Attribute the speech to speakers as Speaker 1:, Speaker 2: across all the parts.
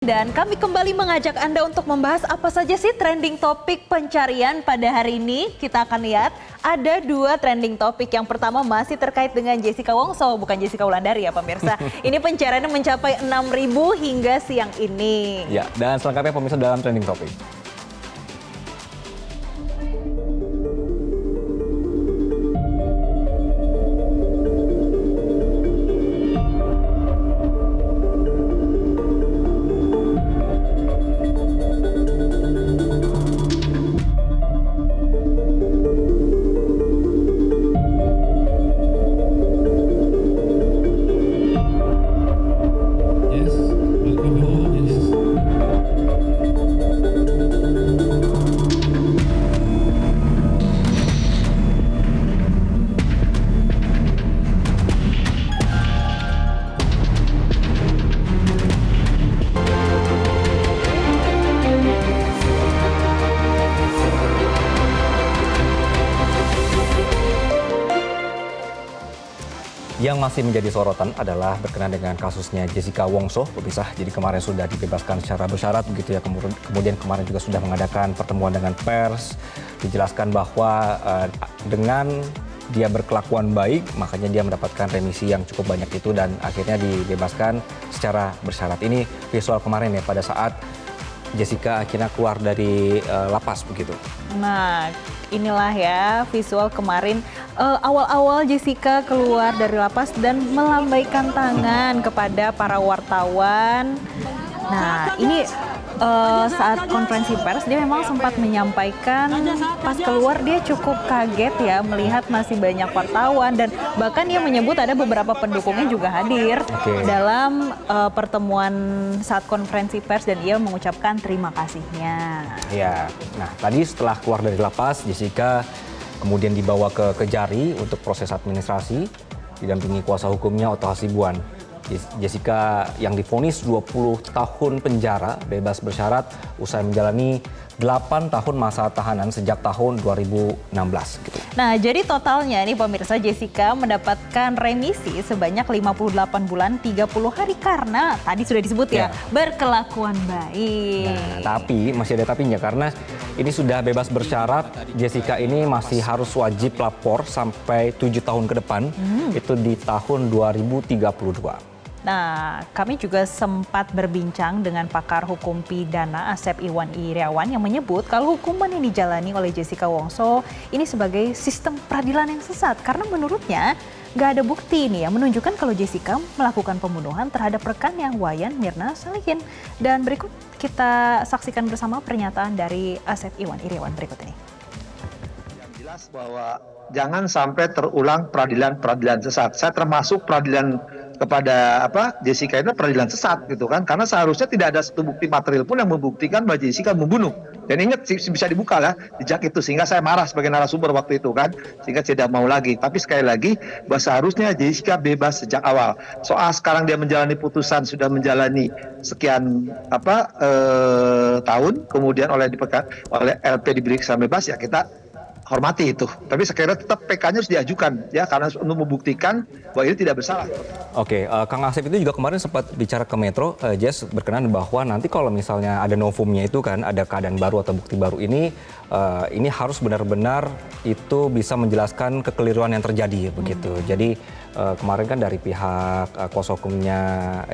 Speaker 1: Dan kami kembali mengajak Anda untuk membahas apa saja sih trending topik pencarian pada hari ini. Kita akan lihat ada dua trending topik. Yang pertama masih terkait dengan Jessica Wongso, bukan Jessica Wulandari ya pemirsa. Ini pencariannya mencapai 6.000 hingga siang ini.
Speaker 2: Ya, dan selengkapnya pemirsa dalam trending topik. Yang masih menjadi sorotan adalah berkenaan dengan kasusnya Jessica Wongso, pemirsa. Jadi kemarin sudah dibebaskan secara bersyarat begitu ya. Kemudian kemarin juga sudah mengadakan pertemuan dengan pers, dijelaskan bahwa dengan dia berkelakuan baik, makanya dia mendapatkan remisi yang cukup banyak itu dan akhirnya dibebaskan secara bersyarat. Ini visual kemarin ya pada saat Jessica akhirnya keluar dari lapas begitu.
Speaker 1: Nah, inilah ya visual kemarin awal-awal Jessica keluar dari lapas dan melambaikan tangan kepada para wartawan. Nah, ini saat konferensi pers dia memang sempat menyampaikan pas keluar dia cukup kaget ya melihat masih banyak wartawan dan bahkan dia menyebut ada beberapa pendukungnya juga hadir dalam pertemuan saat konferensi pers dan ia mengucapkan terima kasihnya.
Speaker 2: Ya, nah tadi setelah keluar dari lapas Jessica kemudian dibawa ke Kejari untuk proses administrasi didampingi kuasa hukumnya Otto Hasibuan. Jessica yang divonis 20 tahun penjara bebas bersyarat usai menjalani 8 tahun masa tahanan sejak tahun 2016. Gitu.
Speaker 1: Nah, jadi totalnya nih pemirsa Jessica mendapatkan remisi sebanyak 58 bulan 30 hari karena tadi sudah disebut ya berkelakuan baik.
Speaker 2: Nah, tapi masih ada tapinya karena ini sudah bebas bersyarat, Jessica ini masih harus wajib lapor sampai 7 tahun ke depan, itu di tahun 2032.
Speaker 1: Nah, kami juga sempat berbincang dengan pakar hukum pidana Asep Iwan Iriawan yang menyebut kalau hukuman yang dijalani oleh Jessica Wongso ini sebagai sistem peradilan yang sesat karena menurutnya nggak ada bukti nih yang menunjukkan kalau Jessica melakukan pembunuhan terhadap rekannya Wayan Mirna Salihin. Dan berikut kita saksikan bersama pernyataan dari Asep Iwan Iriawan berikut ini.
Speaker 3: Yang jelas bahwa jangan sampai terulang peradilan sesat. Saya termasuk peradilan kepada Jessica itu peradilan sesat gitu kan, karena seharusnya tidak ada satu bukti material pun yang membuktikan bahwa Jessica membunuh. Dan ingat bisa dibuka lah jejak itu, sehingga saya marah sebagai narasumber waktu itu kan, sehingga tidak mau lagi. Tapi sekali lagi bahwa seharusnya Jessica bebas sejak awal. Soal sekarang dia menjalani putusan sudah menjalani sekian tahun, kemudian oleh LP diberi kesan bebas, ya kita hormati itu. Tapi sekiranya tetap PK-nya harus diajukan ya karena untuk membuktikan bahwa ini tidak bersalah.
Speaker 2: Oke, Kang Asep itu juga kemarin sempat bicara ke Metro, Jess, berkenan bahwa nanti kalau misalnya ada novumnya itu kan ada keadaan baru atau bukti baru ini harus benar-benar itu bisa menjelaskan kekeliruan yang terjadi begitu. Jadi kemarin kan dari pihak kuasa hukumnya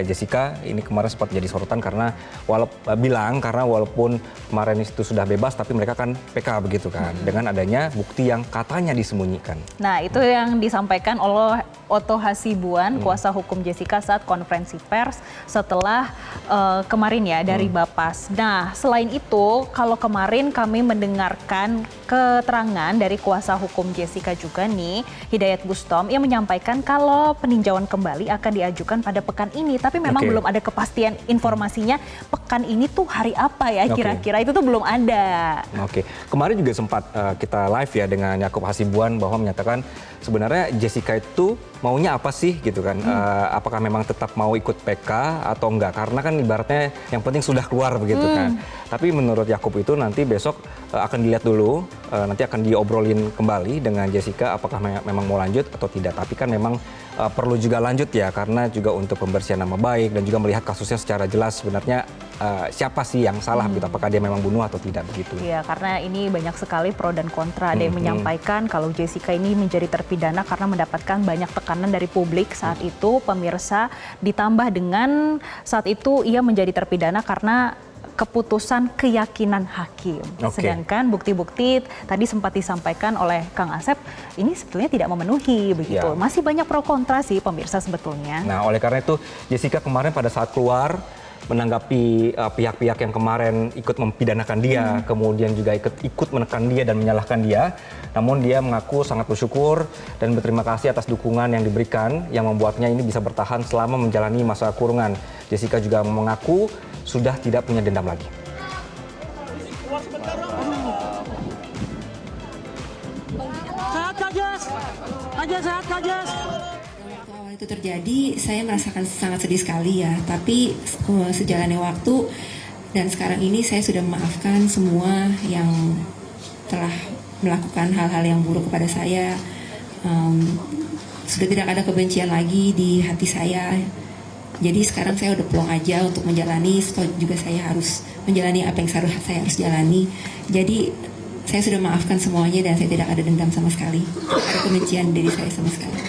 Speaker 2: Jessica ini kemarin sempat jadi sorotan karena walaupun kemarin itu sudah bebas tapi mereka kan PK begitu kan dengan adanya bukti yang katanya disembunyikan.
Speaker 1: Nah, itu yang disampaikan oleh Otto Hasibuan, kuasa hukum Jessica saat konferensi pers setelah kemarin ya dari Bapas. Nah, selain itu kalau kemarin kami mendengarkan keterangan dari kuasa hukum Jessica juga nih, Hidayat Bustom, yang menyampaikan kalau peninjauan kembali akan diajukan pada pekan ini, tapi memang belum ada kepastian informasinya pekan ini tuh hari apa ya kira-kira, itu tuh belum ada.
Speaker 2: Kemarin juga sempat kita live ya dengan Yakub Hasibuan bahwa menyatakan sebenarnya Jessica itu maunya apa sih gitu kan, apakah memang tetap mau ikut PK atau enggak, karena kan ibaratnya yang penting sudah keluar begitu kan. Tapi menurut Yakub itu nanti besok akan dilihat dulu, nanti akan diobrolin kembali dengan Jessica apakah memang mau lanjut atau tidak. Tapi kan memang perlu juga lanjut ya, karena juga untuk pembersihan nama baik dan juga melihat kasusnya secara jelas sebenarnya siapa sih yang salah begitu, apakah dia memang bunuh atau tidak begitu.
Speaker 1: Iya, karena ini banyak sekali pro dan kontra. Ada yang menyampaikan kalau Jessica ini menjadi terpidana karena mendapatkan banyak tekanan dari publik saat itu, pemirsa, ditambah dengan saat itu ia menjadi terpidana karena keputusan keyakinan hakim. Sedangkan bukti-bukti tadi sempat disampaikan oleh Kang Asep ini sebetulnya tidak memenuhi begitu. Masih banyak pro kontra sih pemirsa sebetulnya.
Speaker 2: Nah, oleh karena itu Jessica kemarin pada saat keluar menanggapi pihak-pihak yang kemarin ikut mempidanakan dia, kemudian juga ikut menekan dia dan menyalahkan dia. Namun dia mengaku sangat bersyukur dan berterima kasih atas dukungan yang diberikan yang membuatnya ini bisa bertahan selama menjalani masa kurungan. Jessica juga mengaku sudah tidak punya dendam lagi.
Speaker 4: Sehat Kak Jes? Sehat Kak Jes?
Speaker 5: Waktu awal itu terjadi, saya merasakan sangat sedih sekali ya. Tapi sejalannya waktu dan sekarang ini saya sudah memaafkan semua yang telah melakukan hal-hal yang buruk kepada saya. Sudah tidak ada kebencian lagi di hati saya. Jadi sekarang saya udah plong aja untuk menjalani, juga saya harus menjalani apa yang seharusnya saya harus jalani. Jadi saya sudah maafkan semuanya dan saya tidak ada dendam sama sekali. Tidak ada kebencian dari saya sama sekali.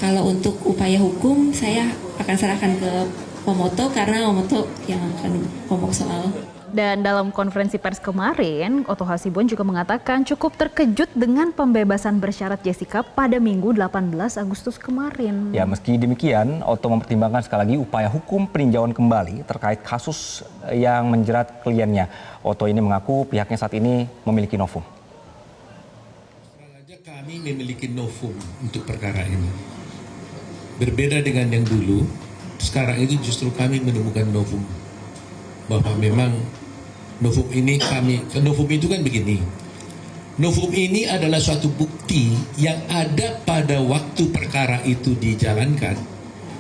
Speaker 5: Kalau untuk upaya hukum, saya akan serahkan ke Momoto karena Momoto yang akan ngomong soal.
Speaker 1: Dan dalam konferensi pers kemarin, Oto Hasibuan juga mengatakan cukup terkejut dengan pembebasan bersyarat Jessica pada Minggu 18 Agustus kemarin.
Speaker 2: Ya, meski demikian, Oto mempertimbangkan sekali lagi upaya hukum peninjauan kembali terkait kasus yang menjerat kliennya. Oto ini mengaku pihaknya saat ini memiliki novum.
Speaker 6: Kami memiliki novum untuk perkara ini. Berbeda dengan yang dulu, sekarang itu justru kami menemukan novum. Bahwa memang novum itu kan begini. Novum ini adalah suatu bukti yang ada pada waktu perkara itu dijalankan,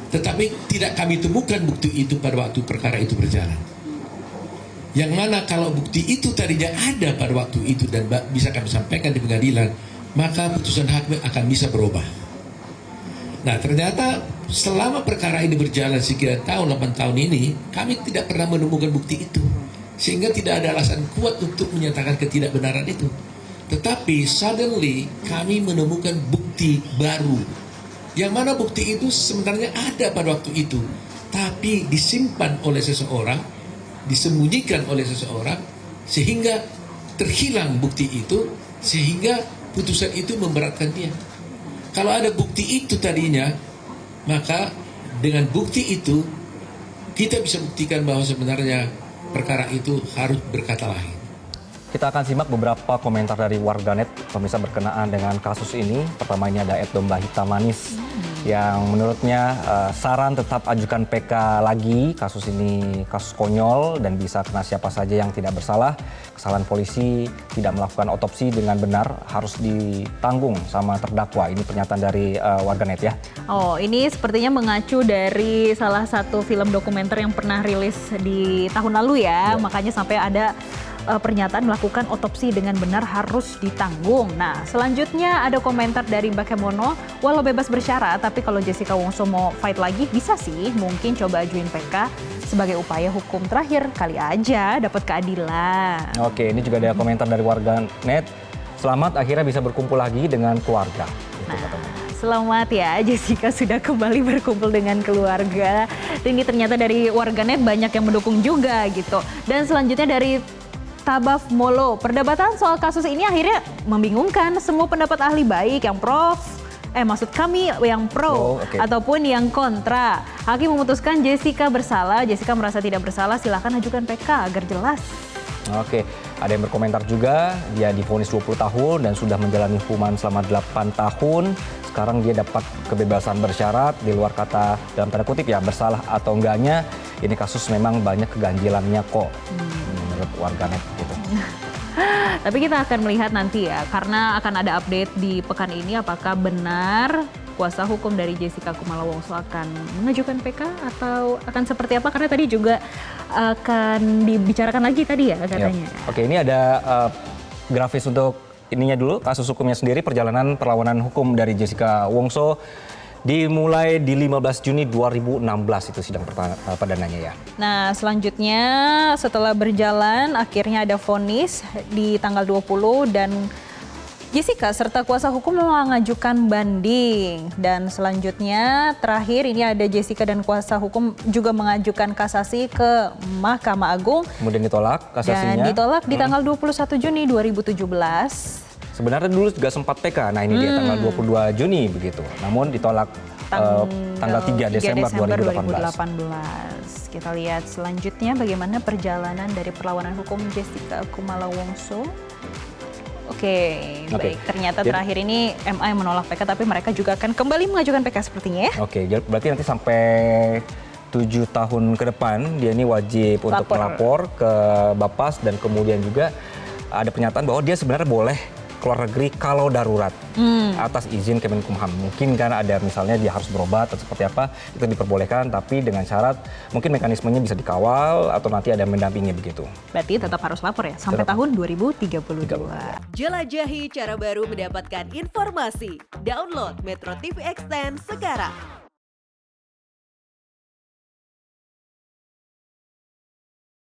Speaker 6: tetapi tidak kami temukan bukti itu pada waktu perkara itu berjalan. Yang mana kalau bukti itu tadinya ada pada waktu itu dan bisa kami sampaikan di pengadilan, maka putusan hakim akan bisa berubah. Nah, ternyata selama perkara ini berjalan sekian tahun, 8 tahun ini, kami tidak pernah menemukan bukti itu. Sehingga tidak ada alasan kuat untuk menyatakan ketidakbenaran itu. Tetapi suddenly kami menemukan bukti baru. Yang mana bukti itu sebenarnya ada pada waktu itu. Tapi disimpan oleh seseorang, disembunyikan oleh seseorang, sehingga terhilang bukti itu, sehingga putusan itu memberatkan dia. Kalau ada bukti itu tadinya, maka dengan bukti itu kita bisa buktikan bahwa sebenarnya perkara itu harus berkata lain.
Speaker 2: Kita akan simak beberapa komentar dari warganet pemirsa berkenaan dengan kasus ini. Pertama ini ada @domba hitam manis yang menurutnya saran tetap ajukan PK lagi. Kasus ini kasus konyol dan bisa kena siapa saja yang tidak bersalah. Kesalahan polisi tidak melakukan otopsi dengan benar harus ditanggung sama terdakwa. Ini pernyataan dari warganet ya.
Speaker 1: Oh, ini sepertinya mengacu dari salah satu film dokumenter yang pernah rilis di tahun lalu ya. Makanya sampai ada pernyataan melakukan otopsi dengan benar harus ditanggung. Nah, selanjutnya ada komentar dari Mbak Kemono, walau bebas bersyarat, tapi kalau Jessica Wongso mau fight lagi bisa sih, mungkin coba ajuin PK sebagai upaya hukum terakhir, kali aja dapat keadilan.
Speaker 2: Oke, ini juga ada komentar dari warganet, selamat akhirnya bisa berkumpul lagi dengan keluarga. Itu katanya.
Speaker 1: Selamat ya, Jessica sudah kembali berkumpul dengan keluarga. Dan ini ternyata dari warganet banyak yang mendukung juga gitu. Dan selanjutnya dari Tabaf Molo, perdebatan soal kasus ini akhirnya membingungkan. Semua pendapat ahli baik, yang maksud kami yang pro ataupun yang kontra. Hakim memutuskan Jessica bersalah, Jessica merasa tidak bersalah, silahkan ajukan PK agar jelas.
Speaker 2: Oke, ada yang berkomentar juga, dia divonis 20 tahun dan sudah menjalani hukuman selama 8 tahun. Sekarang dia dapat kebebasan bersyarat, di luar kata dalam tanda kutip ya bersalah atau enggaknya, ini kasus memang banyak keganjilannya kok. Menurut warganet gitu.
Speaker 1: Tapi kita akan melihat nanti ya, karena akan ada update di pekan ini apakah benar kuasa hukum dari Jessica Kumala Wongso akan mengajukan PK atau akan seperti apa, karena tadi juga akan dibicarakan lagi tadi ya katanya.
Speaker 2: Oke, ini ada grafis untuk ininya dulu, kasus hukumnya sendiri, perjalanan perlawanan hukum dari Jessica Wongso Dimulai di 15 Juni 2016 itu sidang perdananya ya.
Speaker 1: Nah, selanjutnya setelah berjalan akhirnya ada vonis di tanggal 20 dan Jessica serta kuasa hukum mengajukan banding. Dan selanjutnya terakhir ini ada Jessica dan kuasa hukum juga mengajukan kasasi ke Mahkamah Agung.
Speaker 2: Kemudian ditolak kasasinya.
Speaker 1: Dan ditolak di tanggal 21 Juni 2017.
Speaker 2: Sebenarnya dulu juga sempat PK, nah ini dia tanggal 22 Juni begitu. Namun ditolak tanggal 3 Desember 2018.
Speaker 1: Kita lihat selanjutnya bagaimana perjalanan dari perlawanan hukum Jessica Kumala Wongso. Oke, baik. Ternyata terakhir ini MA yang menolak PK, tapi mereka juga akan kembali mengajukan PK sepertinya ya.
Speaker 2: Oke, berarti nanti sampai 7 tahun ke depan dia ini wajib untuk melapor ke Bapas dan kemudian juga ada pernyataan bahwa dia sebenarnya boleh keluar negeri kalau darurat atas izin Kemenkumham. Mungkin kan ada misalnya dia harus berobat atau seperti apa, itu diperbolehkan tapi dengan syarat mungkin mekanismenya bisa dikawal atau nanti ada mendampingi begitu.
Speaker 1: Berarti tetap harus lapor ya sampai tahun 2032.
Speaker 7: Jelajahi cara baru mendapatkan informasi. Download Metro TV Extend sekarang.